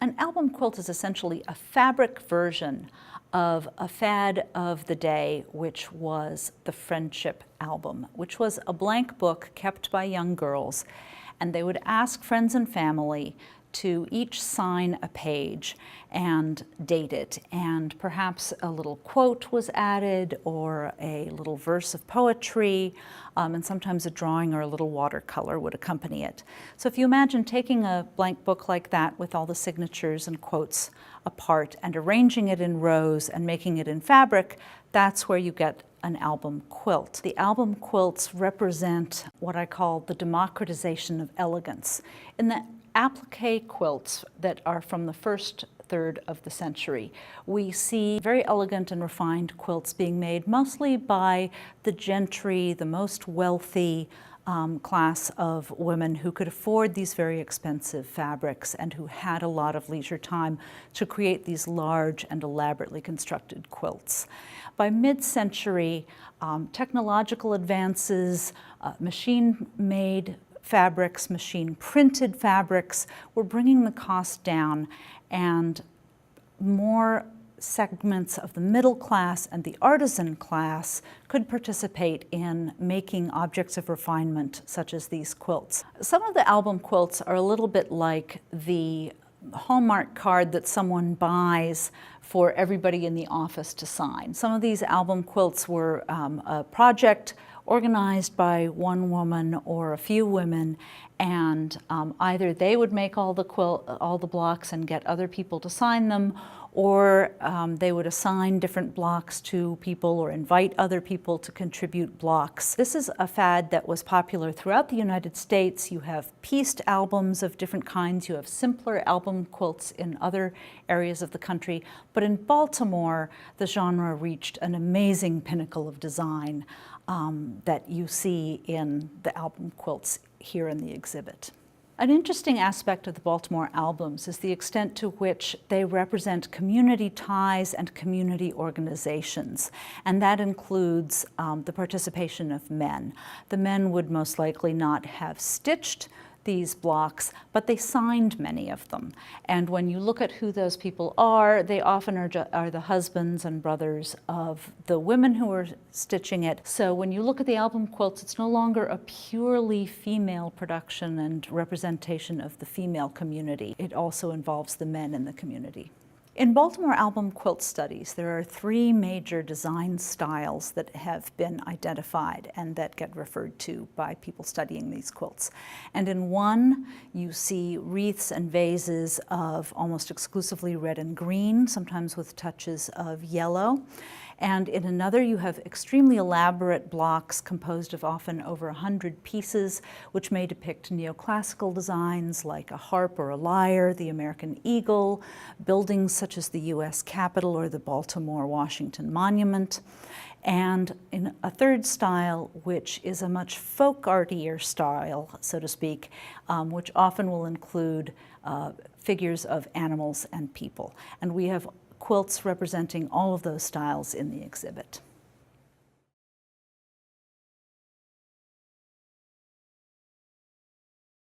An album quilt is essentially a fabric version of a fad of the day, which was the friendship album, which was a blank book kept by young girls, and they would ask friends and family to each sign a page and date it, and perhaps a little quote was added or a little verse of poetry, and sometimes a drawing or a little watercolor would accompany it. So if you imagine taking a blank book like that with all the signatures and quotes apart and arranging it in rows and making it in fabric, that's where you get an album quilt. The album quilts represent what I call the democratization of elegance. In the applique quilts that are from the first third of the century, we see very elegant and refined quilts being made mostly by the gentry, the most wealthy class of women who could afford these very expensive fabrics and who had a lot of leisure time to create these large and elaborately constructed quilts. By mid-century, technological advances, machine-made fabrics, machine-printed fabrics were bringing the cost down, and more segments of the middle class and the artisan class could participate in making objects of refinement such as these quilts. Some of the album quilts are a little bit like the Hallmark card that someone buys for everybody in the office to sign. Some of these album quilts were a project organized by one woman or a few women, and either they would make all the blocks and get other people to sign them, or they would assign different blocks to people or invite other people to contribute blocks. This is a fad that was popular throughout the United States. You have pieced albums of different kinds. You have simpler album quilts in other areas of the country. But in Baltimore, the genre reached an amazing pinnacle of design that you see in the album quilts here in the exhibit. An interesting aspect of the Baltimore albums is the extent to which they represent community ties and community organizations, and that includes the participation of men. The men would most likely not have stitched these blocks, but they signed many of them. And when you look at who those people are, they often are the husbands and brothers of the women who are stitching it. So when you look at the album quilts, it's no longer a purely female production and representation of the female community. It also involves the men in the community. In Baltimore album quilt studies, there are three major design styles that have been identified and that get referred to by people studying these quilts. And in one, you see wreaths and vases of almost exclusively red and green, sometimes with touches of yellow. And in another, you have extremely elaborate blocks composed of often over 100 pieces, which may depict neoclassical designs like a harp or a lyre, the American eagle, buildings such as the U.S. Capitol or the Baltimore-Washington Monument. And in a third style, which is a much folk-artier style, so to speak, which often will include figures of animals and people. And we have quilts representing all of those styles in the exhibit.